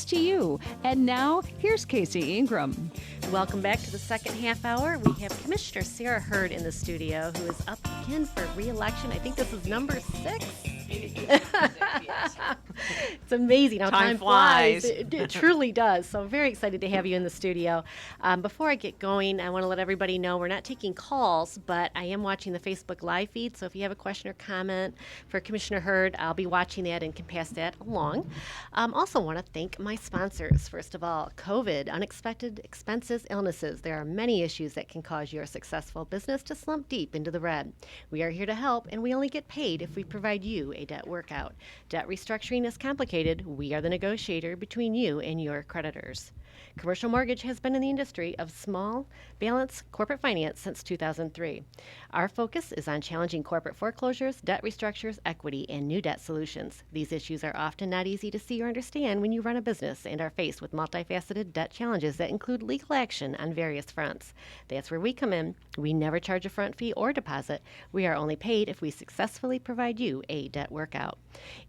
to you. And now, here's Casey Ingram. Welcome back to the second half hour. We have Commissioner Sarah Hurd in the studio, who is up again for re-election. I think this is number 6. It's amazing how time flies. It truly does. So I'm very excited to have you in the studio. Before I get going, I want to let everybody know we're not taking calls, but I am watching the Facebook live feed. So if you have a question or comment for Commissioner Hurd, I'll be watching that and can pass that along. Also want to thank my sponsors. First of all, COVID, unexpected expenses, illnesses. There are many issues that can cause your successful business to slump deep into the red. We are here to help, and we only get paid if we provide you a debt workout. Debt restructuring is complicated. We are the negotiator between you and your creditors. Commercial Mortgage has been in the industry of small balance corporate finance since 2003. Our focus is on challenging corporate foreclosures, debt restructures, equity, and new debt solutions. These issues are often not easy to see or understand when you run a business and are faced with multifaceted debt challenges that include legal action on various fronts. That's where we come in. We never charge a front fee or deposit. We are only paid if we successfully provide you a debt workout.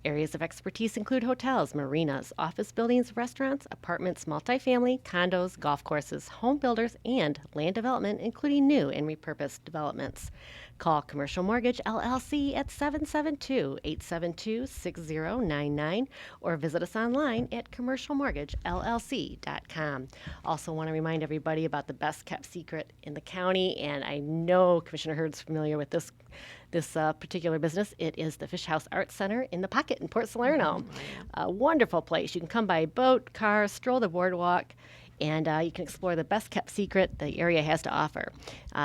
Areas of expertise include hotels, marinas, office buildings, restaurants, apartments, multifamily, condos, golf courses, home builders, and land development, including new and repurposed developments. Call Commercial Mortgage LLC at 772-872-6099 or visit us online at commercialmortgagellc.com. Also want to remind everybody about the best kept secret in the county, and I know Commissioner Hurd's familiar with this particular business. It is the Fish House Art Center in the Pocket in Port Salerno. A wonderful place. You can come by boat, car, stroll the boardwalk, and you can explore the best kept secret the area has to offer.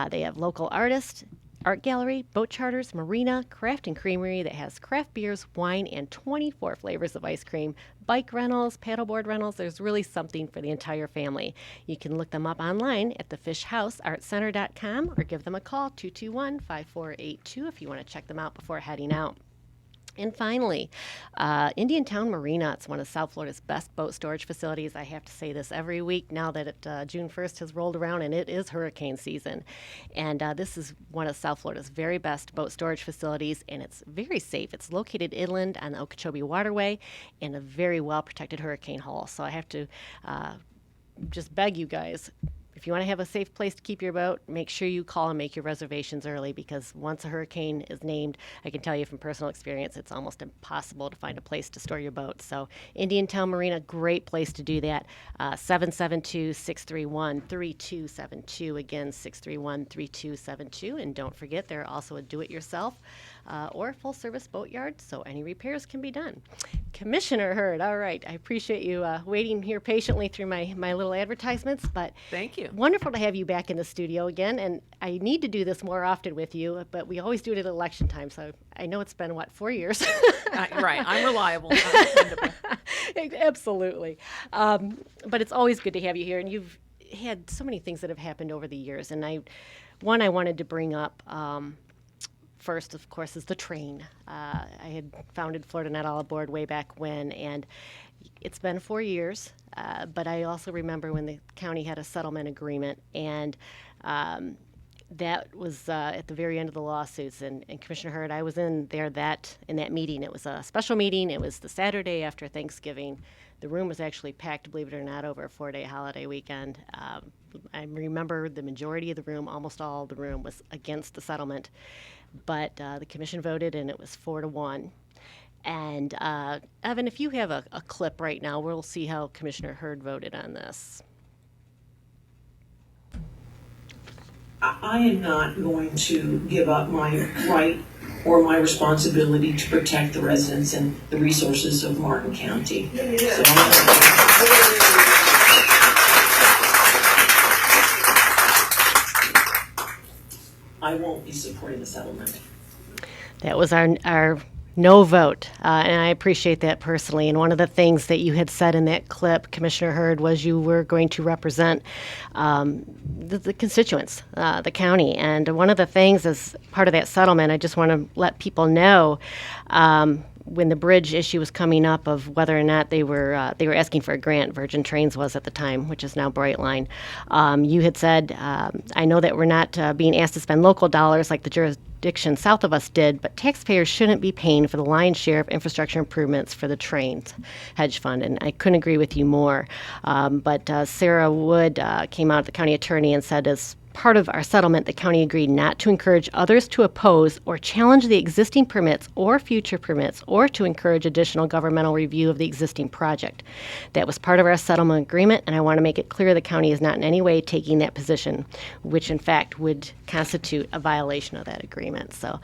They have local artists, art gallery, boat charters, marina, craft and creamery that has craft beers, wine, and 24 flavors of ice cream, bike rentals, paddleboard rentals. There's really something for the entire family. You can look them up online at thefishhouseartcenter.com or give them a call, 221-5482, if you want to check them out before heading out. And finally, Indiantown Marina. It's one of South Florida's best boat storage facilities. I have to say this every week now that June 1st has rolled around and it is hurricane season. And this is one of South Florida's very best boat storage facilities, and it's very safe. It's located inland on the Okeechobee Waterway in a very well-protected hurricane hull. So I have to just beg you guys, if you want to have a safe place to keep your boat, make sure you call and make your reservations early, because once a hurricane is named, I can tell you from personal experience, it's almost impossible to find a place to store your boat. So Indiantown Marina, great place to do that. 772-631-3272. Again, 631-3272. And don't forget, they're also a do-it-yourself or full-service boatyard, so any repairs can be done. Commissioner Hurd, all right, I appreciate you waiting here patiently through my little advertisements, but thank you. Wonderful to have you back in the studio again, and I need to do this more often with you, but we always do it at election time, so I know it's been, 4 years? Right, I'm reliable. I'm dependable. Absolutely. But it's always good to have you here, and you've had so many things that have happened over the years, and I wanted to bring up first, of course, is the train. I had founded Florida Not All Aboard way back when, and it's been 4 years, but I also remember when the county had a settlement agreement, and that was at the very end of the lawsuits. And Commissioner Hurd, I was in that meeting. It was a special meeting. It was the Saturday after Thanksgiving. The room was actually packed, believe it or not, over a 4-day holiday weekend. I remember the majority of the room, almost all of the room, was against the settlement. But the commission voted, and it was 4-1. And Evan, if you have a clip right now, we'll see how Commissioner Hurd voted on this. I am not going to give up my right or my responsibility to protect the residents and the resources of Martin County. So I won't be supporting the settlement. That was our no vote, and I appreciate that personally. And one of the things that you had said in that clip, Commissioner Hurd, was you were going to represent the constituents, the county. And one of the things as part of that settlement, I just want to let people know, when the bridge issue was coming up of whether or not they were asking for a grant. Virgin Trains was at the time, which is now Brightline. You had said, I know that we're not being asked to spend local dollars like the jurisdiction south of us did, but taxpayers shouldn't be paying for the lion's share of infrastructure improvements for the trains hedge fund. And I couldn't agree with you more. But Sarah Wood came out, the county attorney, and said, as part of our settlement, the county agreed not to encourage others to oppose or challenge the existing permits or future permits, or to encourage additional governmental review of the existing project. That was part of our settlement agreement, and I want to make it clear the county is not in any way taking that position, which in fact would constitute a violation of that agreement. So,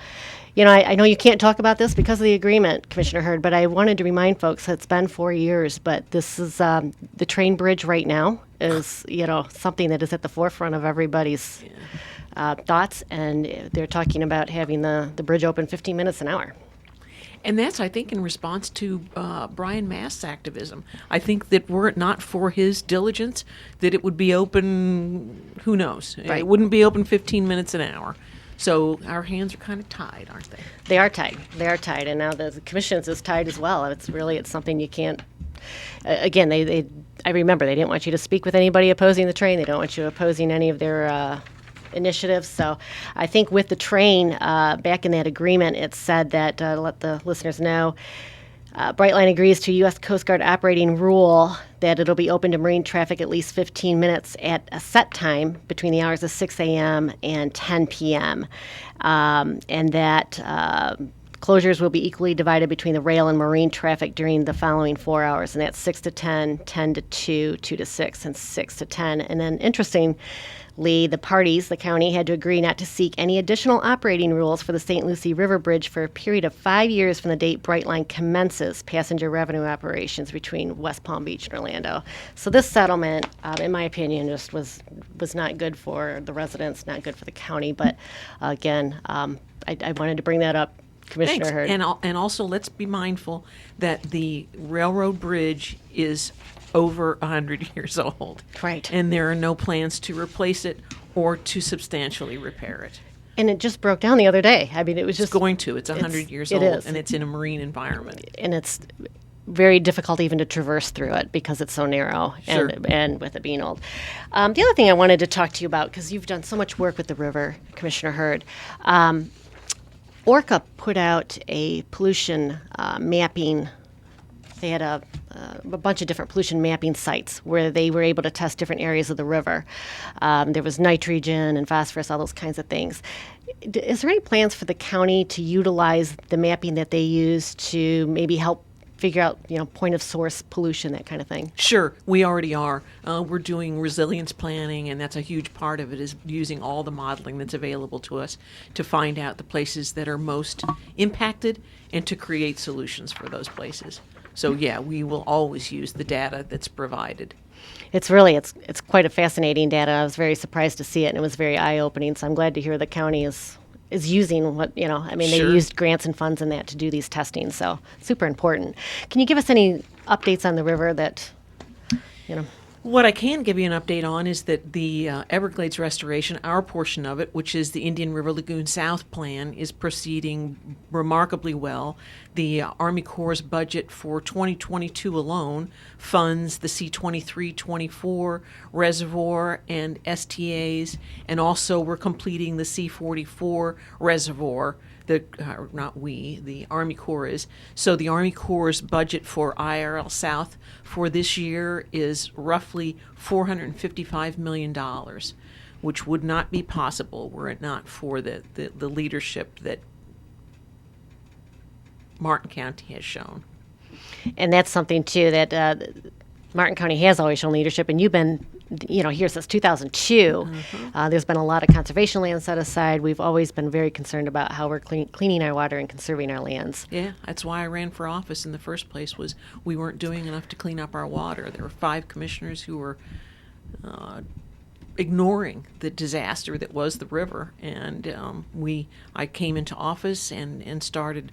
I know you can't talk about this because of the agreement, Commissioner Hurd, but I wanted to remind folks that it's been 4 years, but this is the train bridge right now is, something that is at the forefront of everybody's thoughts, and they're talking about having the bridge open 15 minutes an hour. And that's, I think, in response to Brian Mast's activism. I think that were it not for his diligence, that it would be open, who knows? Right. It wouldn't be open 15 minutes an hour. So our hands are kind of tied, aren't they? They are tied. They are tied, and now the commission's is tied as well. It's something you can't. Again, I remember they didn't want you to speak with anybody opposing the train. They don't want you opposing any of their initiatives. So I think with the train, back in that agreement, it said that, to let the listeners know, Brightline agrees to U.S. Coast Guard operating rule that it'll be open to marine traffic at least 15 minutes at a set time between the hours of 6 a.m. and 10 p.m., and that closures will be equally divided between the rail and marine traffic during the following 4 hours, and that's 6 to 10, 10 to 2, 2 to 6, and 6 to 10. And then, interestingly, the parties, the county, had to agree not to seek any additional operating rules for the St. Lucie River Bridge for a period of 5 years from the date Brightline commences passenger revenue operations between West Palm Beach and Orlando. So this settlement, in my opinion, just was not good for the residents, not good for the county. But again, I wanted to bring that up, Commissioner Thanks. Hurd. And also, let's be mindful that the railroad bridge is over 100 years old. Right. And there are no plans to replace it or to substantially repair it. And it just broke down the other day. I mean, it was just It's going to. It's 100 years it old, is. and it's in a marine environment. And it's very difficult even to traverse through it because it's so narrow Sure. and with it being old. The other thing I wanted to talk to you about, because you've done so much work with the river, Commissioner Hurd, Orca put out a pollution mapping. They had a bunch of different pollution mapping sites where they were able to test different areas of the river. There was nitrogen and phosphorus, all those kinds of things. Is there any plans for the county to utilize the mapping that they use to maybe help figure out, point of source pollution, that kind of thing? Sure, we already are. We're doing resilience planning, and that's a huge part of it, is using all the modeling that's available to us to find out the places that are most impacted and to create solutions for those places. So yeah, we will always use the data that's provided. It's quite a fascinating data. I was very surprised to see it, and it was very eye-opening. So I'm glad to hear the county is using what, they Sure. used grants and funds in that to do these testing. So super important. Can you give us any updates on the river that, What I can give you an update on is that the Everglades Restoration, our portion of it, which is the Indian River Lagoon South plan, is proceeding remarkably well. The Army Corps' budget for 2022 alone funds the C-23-24 reservoir and STAs, and also we're completing the C-44 reservoir. The Army Corps is. So the Army Corps' budget for IRL South for this year is roughly $455 million, which would not be possible were it not for the leadership that Martin County has shown. and that's something too that Martin County has always shown leadership, and you've been here since 2002. There's been a lot of conservation land set aside. We've always been very concerned about how we're cleaning our water and conserving our lands. Yeah, that's why I ran for office in the first place, was we weren't doing enough to clean up our water. There were 5 commissioners who were ignoring the disaster that was the river, and I came into office and started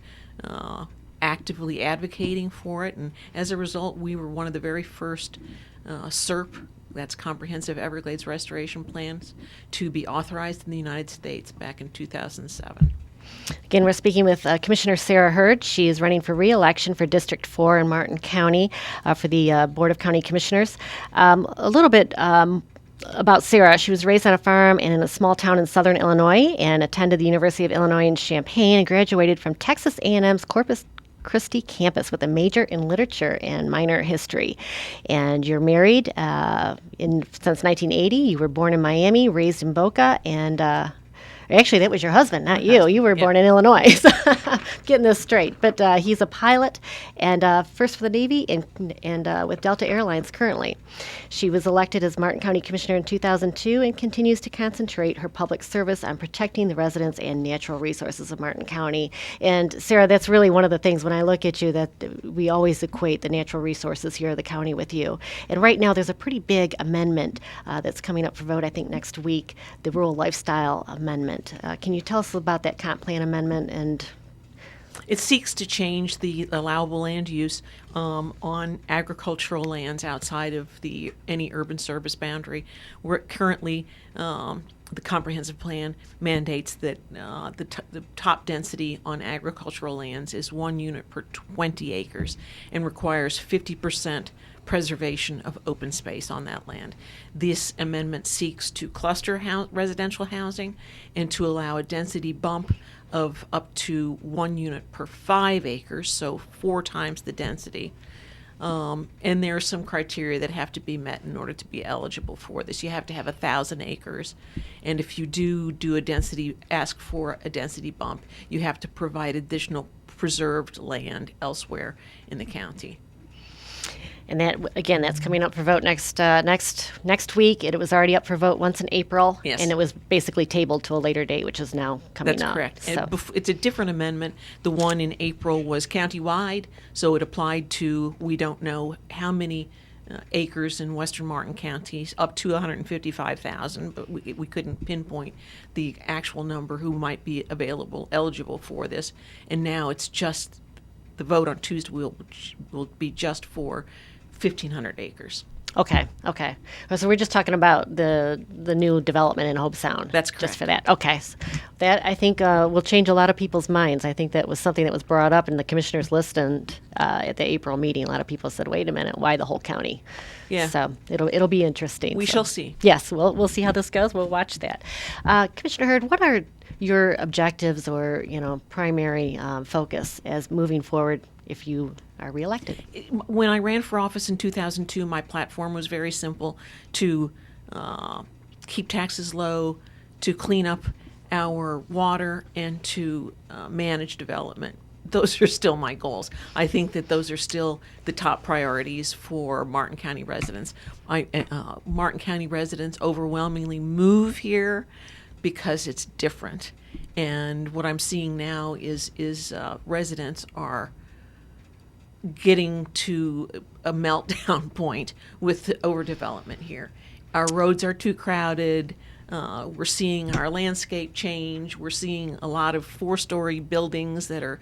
actively advocating for it, and as a result, we were one of the very first SERP, that's Comprehensive Everglades Restoration plans, to be authorized in the United States back in 2007. Again, we're speaking with Commissioner Sarah Hurd. She is running for re-election for District 4 in Martin County for the Board of County Commissioners. A little bit about Sarah. She was raised on a farm and in a small town in southern Illinois and attended the University of Illinois in Champaign and graduated from Texas A&M's Corpus Christi campus with a major in literature and minor history. And you're married since 1980. You were born in Miami, raised in Boca, and actually, that was your husband, not you. You were born in Illinois. So getting this straight. But he's a pilot and first for the Navy and with Delta Airlines currently. She was elected as Martin County Commissioner in 2002 and continues to concentrate her public service on protecting the residents and natural resources of Martin County. And Sarah, that's really one of the things when I look at you that we always equate the natural resources here in the county with you. And right now there's a pretty big amendment that's coming up for vote, I think, next week, the Rural Lifestyle Amendment. Can you tell us about that comp plan amendment? And it seeks to change the allowable land use on agricultural lands outside of any urban service boundary. Where currently the comprehensive plan mandates that the top density on agricultural lands is 1 unit per 20 acres and requires 50% preservation of open space on that land. This amendment seeks to cluster residential housing and to allow a density bump of up to 1 unit per 5 acres, so 4 times the density. And there are some criteria that have to be met in order to be eligible for this. You have to have 1,000 acres, and if you ask for a density bump, you have to provide additional preserved land elsewhere in the county. And that, again, that's coming up for vote next week. It was already up for vote once in April, yes. And it was basically tabled to a later date, which is now coming up. That's correct. So. And it's a different amendment. The one in April was countywide, so it applied to, we don't know how many acres in western Martin County, up to 155,000, but we couldn't pinpoint the actual number who might be eligible for this. And now it's just, the vote on Tuesday will be just for 1,500 acres. Okay. So we're just talking about the new development in Hobe Sound. That's correct. Just for that. Okay. So that, I think, will change a lot of people's minds. I think that was something that was brought up in the commissioners' list and at the April meeting. A lot of people said, wait a minute, why the whole county? Yeah. So it'll be interesting. We shall see. Yes, we'll see how this goes. We'll watch that. Commissioner Hurd, what are your objectives or, primary focus as moving forward if you are reelected? When I ran for office in 2002, my platform was very simple: to keep taxes low, to clean up our water, and to manage development. Those are still my goals. I think that those are still the top priorities for Martin County residents. Martin County residents overwhelmingly move here because it's different. And what I'm seeing now is residents are getting to a meltdown point with the overdevelopment here. Our roads are too crowded. We're seeing our landscape change. We're seeing a lot of 4-story buildings that are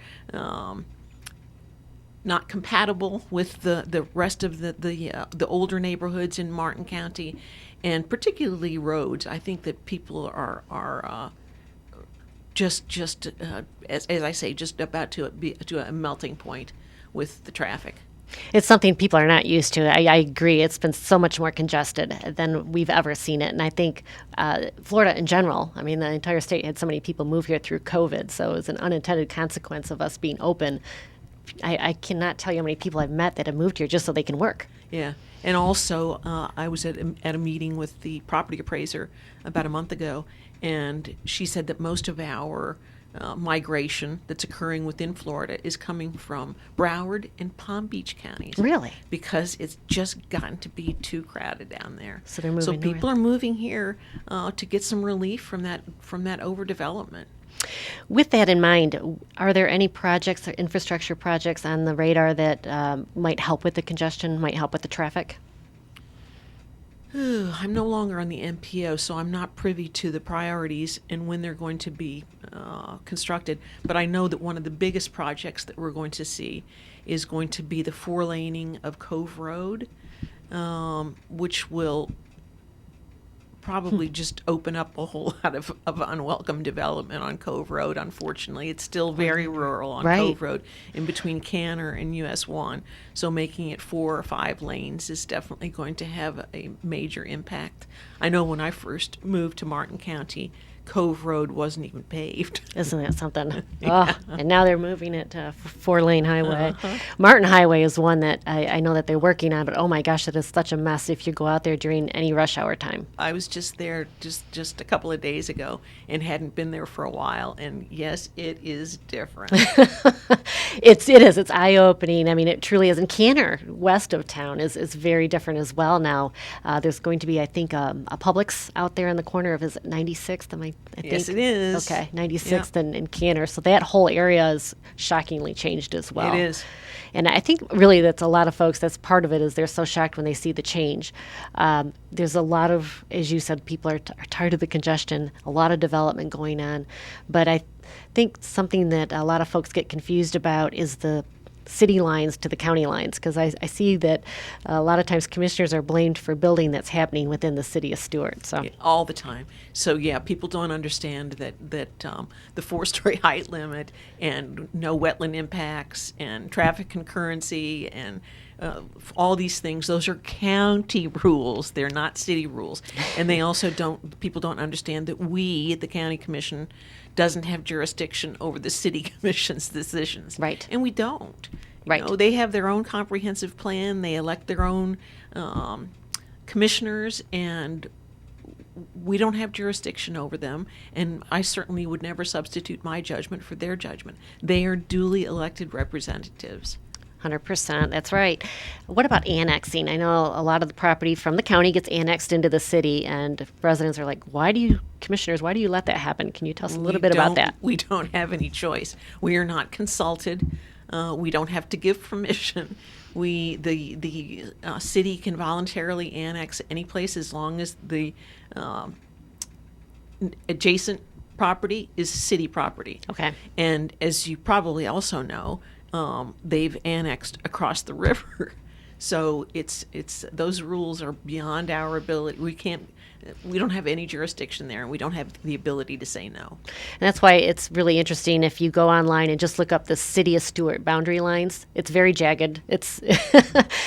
not compatible with the rest of the older neighborhoods in Martin County, and particularly roads. I think that people are just as I say, just about to a melting point with the traffic. It's something people are not used to. I agree. It's been so much more congested than we've ever seen it. And I think Florida in general, the entire state had so many people move here through COVID. So it was an unintended consequence of us being open. I cannot tell you how many people I've met that have moved here just so they can work. Yeah. And also, I was at a meeting with the property appraiser about a month ago, and she said that most of our migration that's occurring within Florida is coming from Broward and Palm Beach counties. Really? Because it's just gotten to be too crowded down there. So they're moving So people north. are moving here to get some relief from that overdevelopment. With that in mind, are there any projects or infrastructure projects on the radar that might help with the congestion, might help with the traffic? I'm no longer on the MPO, so I'm not privy to the priorities and when they're going to be constructed. But I know that one of the biggest projects that we're going to see is going to be the 4-laning of Cove Road, which will probably just open up a whole lot of unwelcome development on Cove Road. Unfortunately, it's still very rural on Right. Cove Road in between Canner and US 1. So making it 4 or 5 lanes is definitely going to have a major impact. I know when I first moved to Martin County, Cove Road wasn't even paved. Isn't that something? Oh, and now they're moving it to 4-lane highway. Martin Highway is one that I know that they're working on, but oh my gosh, it is such a mess if you go out there during any rush hour time. I was just there just a couple of days ago and hadn't been there for a while, and yes, it is different. It is. It's eye-opening. I mean, it truly is. And Canner, west of town, is very different as well now. There's going to be, I think, a Publix out there in the corner of, is it 96th? I think. Yes, it is. Okay, 96th and Canner. So that whole area is shockingly changed as well. It is. And I think really that's a lot of folks, that's part of it, is they're so shocked when they see the change. There's a lot of, as you said, people are tired of the congestion, a lot of development going on. But I think something that a lot of folks get confused about is the city lines to the county lines, because I see that a lot of times commissioners are blamed for building that's happening within the city of Stewart. So All the time. So yeah, people don't understand that the 4-story height limit and no wetland impacts and traffic concurrency and all these things, those are county rules. They're not city rules. And they also people don't understand that we, the county commission, doesn't have jurisdiction over the city commission's decisions. Right. And we don't. Right. You know, they have their own comprehensive plan. They elect their own commissioners, and we don't have jurisdiction over them. And I certainly would never substitute my judgment for their judgment. They are duly elected representatives. 100%. That's right. What about annexing? I know a lot of the property from the county gets annexed into the city, and residents are like, commissioners, why do you let that happen? Can you tell us a little bit about that? We don't have any choice. We are not consulted. We don't have to give permission. The city can voluntarily annex any place as long as the adjacent property is city property. Okay. And as you probably also know, they've annexed across the river. So it's those rules are beyond our ability. We don't have any jurisdiction there, and we don't have the ability to say no. And that's why it's really interesting if you go online and just look up the city of Stewart boundary lines. It's very jagged. It's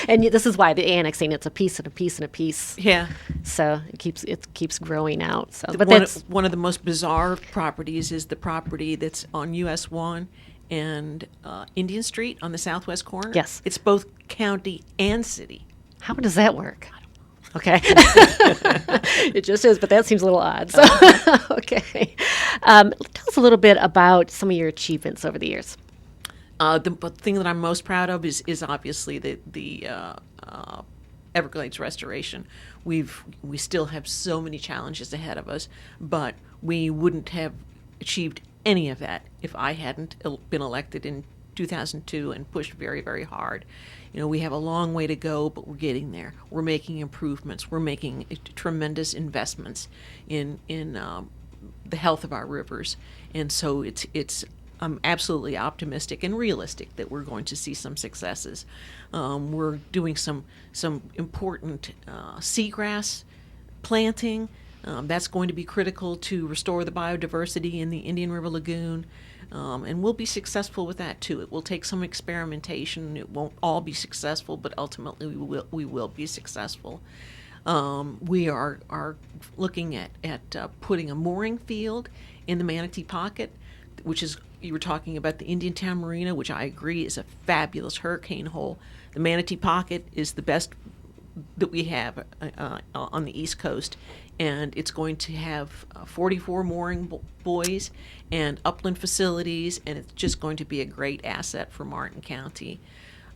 and this is why the annexing. It's a piece and a piece and a piece. Yeah. So it keeps growing out. So, but that's One of the most bizarre properties is the property that's on US 1 and Indian Street on the southwest corner. Yes. It's both county and city. how does that work? Okay. It just is, but that seems a little odd. So, okay. Tell us a little bit about some of your achievements over the years. The thing that I'm most proud of is obviously the Everglades Restoration. We still have so many challenges ahead of us, but we wouldn't have achieved any of that if I hadn't been elected in 2002 and pushed very, very hard. You know, we have a long way to go, but we're getting there. We're making improvements. We're making tremendous investments in the health of our rivers, and so I'm absolutely optimistic and realistic that we're going to see some successes. We're doing some important seagrass planting. That's going to be critical to restore the biodiversity in the Indian River Lagoon. And we'll be successful with that too. It will take some experimentation. It won't all be successful, but ultimately we will be successful. We are looking at putting a mooring field in the Manatee Pocket, which is, you were talking about the Indiantown Marina, which I agree is a fabulous hurricane hole. The Manatee Pocket is the best that we have on the East Coast, and it's going to have 44 mooring buoys and upland facilities, and it's just going to be a great asset for Martin County.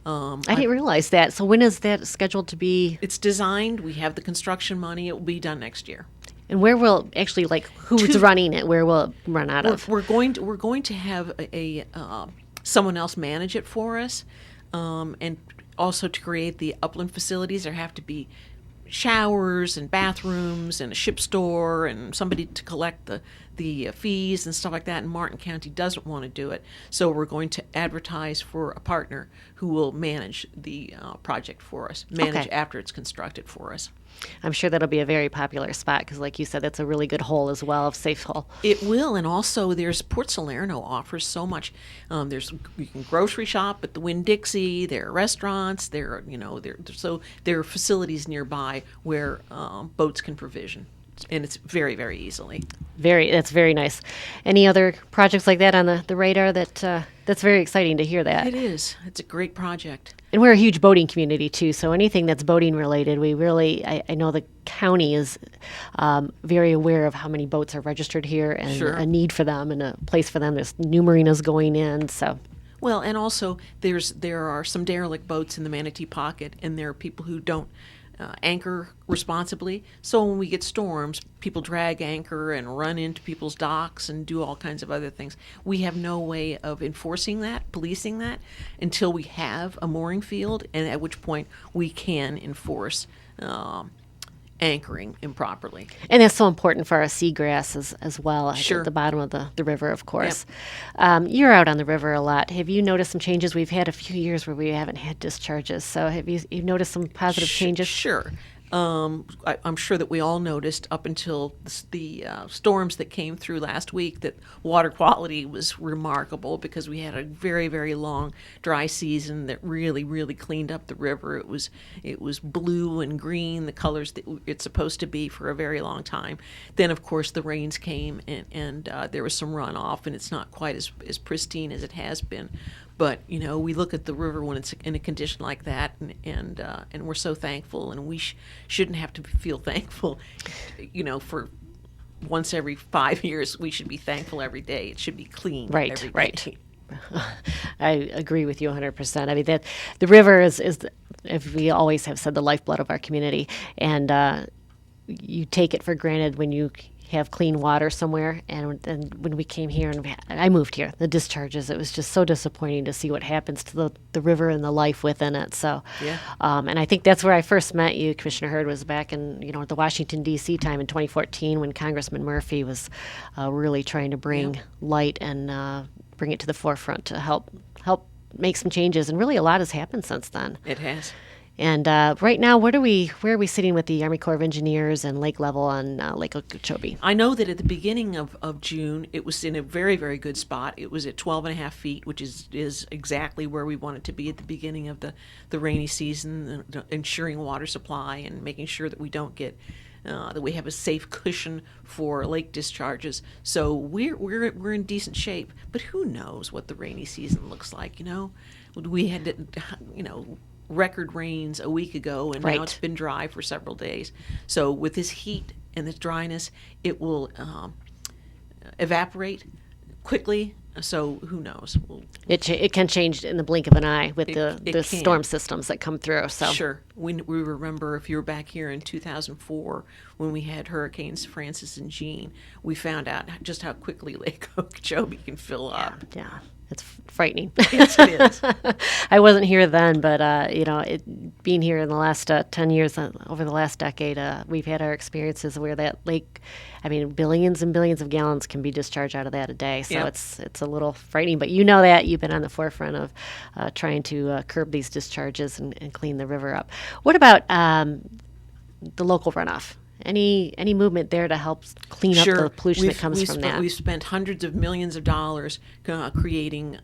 I didn't realize that. So when is that scheduled to be? It's designed. We have the construction money. It will be done next year. And where will actually, who's running it? Where will it run out of? We're going to have someone else manage it for us, and also to create the upland facilities. There have to be showers and bathrooms and a ship store and somebody to collect the fees and stuff like that, and Martin County doesn't want to do it. So we're going to advertise for a partner who will manage the project for us, manage Okay. after it's constructed for us. I'm sure that'll be a very popular spot because, like you said, that's a really good hole as well, a safe hole. It will, and also there's Port Salerno offers so much. You can grocery shop at the Winn-Dixie. There are restaurants. There are facilities nearby where boats can provision, and it's very, very easily. That's very nice. Any other projects like that on the radar that's very exciting to hear that. It is. It's a great project. And we're a huge boating community too, so anything that's boating related, I know the county is very aware of how many boats are registered here and Sure. a need for them and a place for them. There's new marinas going in, so. Well, and also there are some derelict boats in the Manatee Pocket, and there are people who don't anchor responsibly. So when we get storms, people drag anchor and run into people's docks and do all kinds of other things. We have no way of enforcing that, policing that, until we have a mooring field, and at which point we can enforce anchoring improperly. And that's so important for our seagrass as well Sure. at the bottom of the river, of course. You're out on the river a lot. Have you noticed some changes? We've had a few years where we haven't had discharges. So have you noticed some positive changes? Sure. I'm sure that we all noticed up until the storms that came through last week that water quality was remarkable because we had a very, very long dry season that really, really cleaned up the river. It was blue and green, the colors that it's supposed to be for a very long time. Then, of course, the rains came and there was some runoff, and it's not quite as pristine as it has been. But we look at the river when it's in a condition like that, and we're so thankful, and we shouldn't have to feel thankful, for once every 5 years. We should be thankful every day. It should be clean every day. Right. I agree with you 100%. I mean, that the river is, as we always have said, the lifeblood of our community, and you take it for granted when you have clean water somewhere. And when we came here and I moved here, the discharges, it was just so disappointing to see what happens to the river and the life within it. So, Yeah. And I think that's where I first met you, Commissioner Hurd, was back in, at the Washington, D.C. time in 2014 when Congressman Murphy was really trying to bring light and bring it to the forefront to help make some changes. And really a lot has happened since then. It has. And right now, where are we sitting with the Army Corps of Engineers and lake level on Lake Okeechobee? I know that at the beginning of June, it was in a very, very good spot. It was at 12 and a half feet, which is exactly where we want it to be at the beginning of the rainy season, ensuring water supply and making sure that we don't get that we have a safe cushion for lake discharges. So we're in decent shape. But who knows what the rainy season looks like? We had record rains a week ago, and Right. now it's been dry for several days. So with this heat and this dryness, it will evaporate quickly. So who knows? It can change in the blink of an eye with the can. storm systems that come through. So Sure. We remember, if you were back here in 2004 when we had Hurricanes Francis and Jean, we found out just how quickly Lake Okeechobee can fill up. yeah, it's frightening. Yes, it is. I wasn't here then, but being here in the last 10 years, over the last decade, we've had our experiences where that lake, billions and billions of gallons can be discharged out of that a day. So Yep. it's a little frightening. But you know that you've been on the forefront of trying to curb these discharges and clean the river up. What about the local runoff? Any movement there to help clean up the pollution that comes from that? We've spent hundreds of millions of dollars creating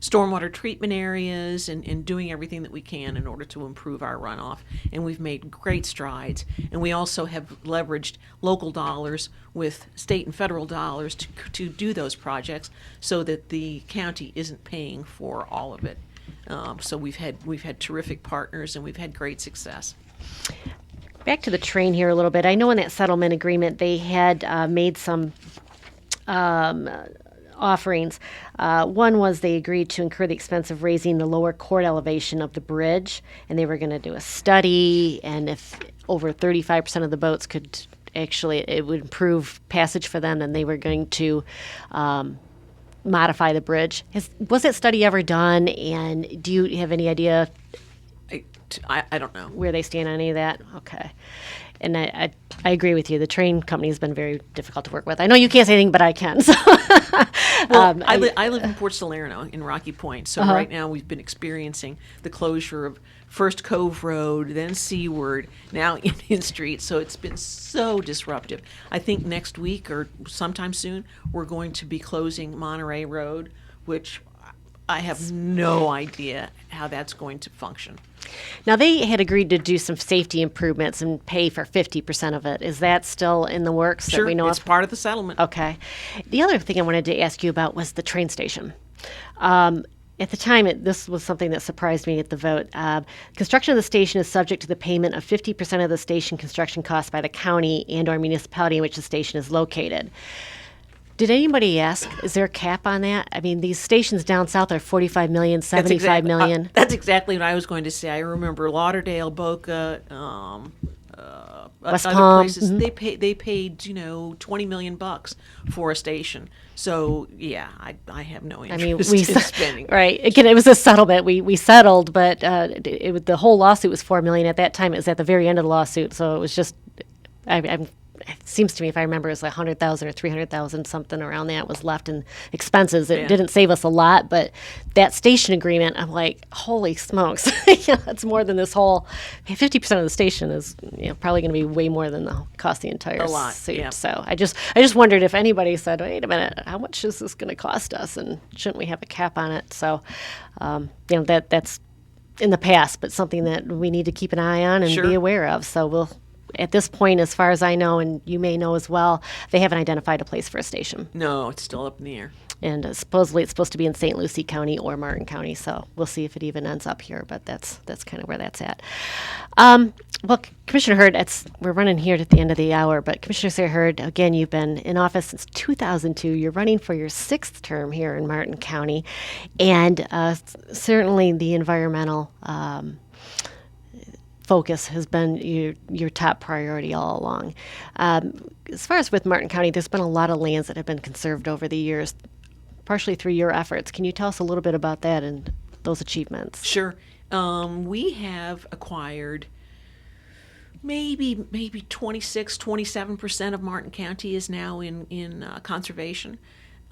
stormwater treatment areas and doing everything that we can in order to improve our runoff. And we've made great strides. And we also have leveraged local dollars with state and federal dollars to do those projects so that the county isn't paying for all of it. So we've had terrific partners, and we've had great success. Back to the train here a little bit. I know in that settlement agreement they had made some offerings. One was they agreed to incur the expense of raising the lower court elevation of the bridge, and they were going to do a study, and if over 35% of the boats could actually, it would improve passage for them, then they were going to modify the bridge. Was that study ever done, and do you have any idea? I don't know. where they stand on any of that? Okay. And I agree with you. The train company has been very difficult to work with. I know you can't say anything, but I can. So. Well, I live in Port Salerno in Rocky Point, so right now we've been experiencing the closure of first Cove Road, then Seaward, now Indian Street. So it's been so disruptive. I think next week or sometime soon we're going to be closing Monterey Road, which I have no idea how that's going to function. Now, they had agreed to do some safety improvements and pay for 50% of it. Is that still in the works Sure, that we know it's of? part of the settlement. Okay. The other thing I wanted to ask you about was the train station. At the time, this was something that surprised me at the vote. Construction of the station is subject to the payment of 50% of the station construction costs by the county and/or municipality in which the station is located. Did anybody ask, is there a cap on that? I mean, these stations down south are 45 million, 75 million. That's exactly what I was going to say. I remember Lauderdale, Boca, West other Palm. places. They paid $20 million for a station. So yeah, I have no I mean, interest in spending. right. Again, it was a settlement. We settled, but the whole lawsuit was $4 million at that time. It was at the very end of the lawsuit, so it was just. It seems to me, if I remember, it was like 100,000 or 300,000, something around that was left in expenses. It didn't save us a lot, but that station agreement, I'm like, holy smokes, that's more than this whole. 50% of the station is probably going to be way more than the cost of the entire suit. Yeah. So I just wondered if anybody said, wait a minute, how much is this going to cost us, and shouldn't we have a cap on it? So, that's in the past, but something that we need to keep an eye on and Sure. be aware of. So we'll. At this point, as far as I know, and you may know as well, they haven't identified a place for a station. No, it's still up in the air. And supposedly it's supposed to be in St. Lucie County or Martin County, so we'll see if it even ends up here, but that's kind of where that's at. Well, Commissioner Hurd, we're running here at the end of the hour, but Commissioner Sarah Hurd, again, you've been in office since 2002. You're running for your 6th term here in Martin County, and certainly the environmental focus has been your top priority all along. As far as with Martin County, there's been a lot of lands that have been conserved over the years, partially through your efforts. Can you tell us a little bit about that and those achievements? Sure. We have acquired maybe 26, 27% of Martin County is now in conservation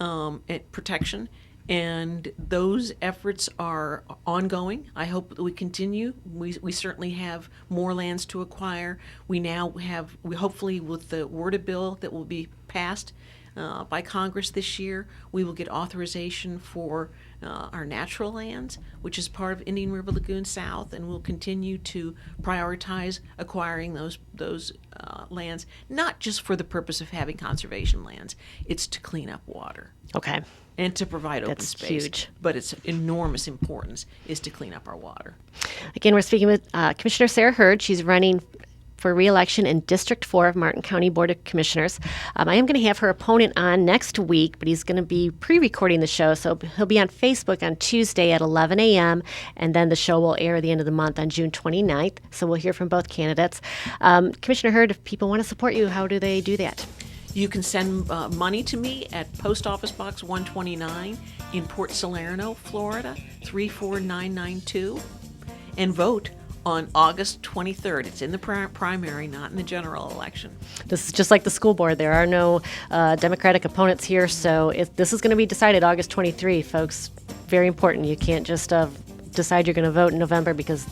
and protection. And those efforts are ongoing. I hope that we continue. We certainly have more lands to acquire. We hopefully with the WRDA bill that will be passed by Congress this year, we will get authorization for our natural lands, which is part of Indian River Lagoon South, and we'll continue to prioritize acquiring those lands, not just for the purpose of having conservation lands. It's to clean up water. Okay. And to provide open That's space. huge. But its enormous importance is to clean up our water. Again, we're speaking with Commissioner Sarah Hurd. She's running for re-election in District 4 of Martin County Board of Commissioners. I am going to have her opponent on next week, but he's going to be pre-recording the show, so he'll be on Facebook on Tuesday at 11 a.m., and then the show will air at the end of the month on June 29th, so we'll hear from both candidates. Commissioner Hurd, if people want to support you, how do they do that? You can send money to me at Post Office Box 129 in Port Salerno, Florida, 34992, and vote on August 23rd. It's in the primary, not in the general election. This is just like the school board. There are no Democratic opponents here, so this is going to be decided August 23, folks. Very important. You can't just decide you're going to vote in November because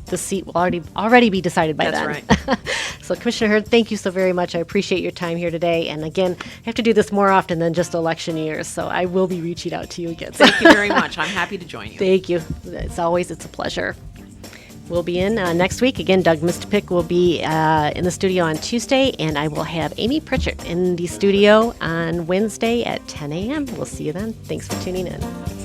the seat will already be decided by then. That's right. So, Commissioner Hurd, thank you so very much. I appreciate your time here today. And again, I have to do this more often than just election years, so I will be reaching out to you again. Thank you very much. I'm happy to join you. Thank you. It's a pleasure. We'll be in next week. Again, Doug Mistopic will be in the studio on Tuesday, and I will have Amy Pritchett in the studio on Wednesday at 10 a.m. We'll see you then. Thanks for tuning in.